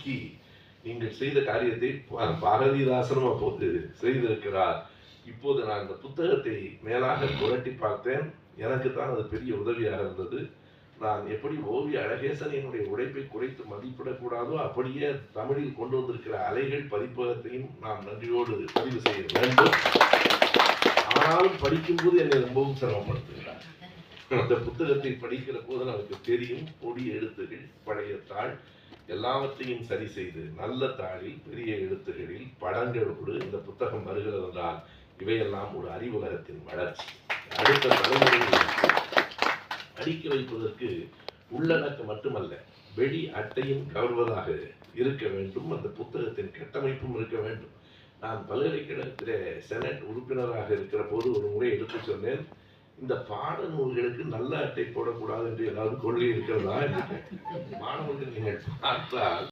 நோக்கி நீங்கள் செய்த காரியத்தை பாரதிதாசனும் அப்போது செய்திருக்கிறார். இப்போது நான் இந்த புத்தகத்தை மேலாக புரட்டி பார்த்தேன். எனக்கு தான் அது பெரிய உதவியாக இருந்தது. நான் எப்படி ஓவிய அழகேசன் என்னுடைய உழைப்பை குறைத்து மதிப்பிடக்கூடாதோ அப்படியே தமிழில் கொண்டு வந்திருக்கிற அலைகள் பதிப்பகத்தையும் நாம் நன்றியோடு பதிவு செய்ய வேண்டும். ஆனாலும் படிக்கும்போது என்னை ரொம்பவும் சிரமப்படுத்துகிறார். அந்த புத்தகத்தை படிக்கிற போது நமக்கு தெரியும், பொடி எழுத்துகள், பழைய தாள் எல்லாவற்றையும் சரி செய்து நல்ல தாளில் பெரிய எழுத்துகளில் படங்களோடு இந்த புத்தகம் வருகிறது என்றால் இவையெல்லாம் ஒரு அறிவுலகத்தின் வளர்ச்சி. அடுத்த தலைமுறையை படிக்க வைப்பதற்கு உள்ளடக்கம் மட்டுமல்ல, வெளி அட்டையும் கவர்வதாக இருக்க வேண்டும். அந்த புத்தகத்தின் கட்டமைப்பும் இருக்க வேண்டும். நான் பல்கலைக்கழகத்திலே செனட் உறுப்பினராக இருக்கிற போது ஒரு முறை எடுத்து சொன்னேன், இந்த பாட நூல்களுக்கு நல்ல அட்டை போடக்கூடாது என்று ஏதாவது கொள்கை இருக்கிறதா என்று மாணவர்கள் நீங்கள் பார்த்தால்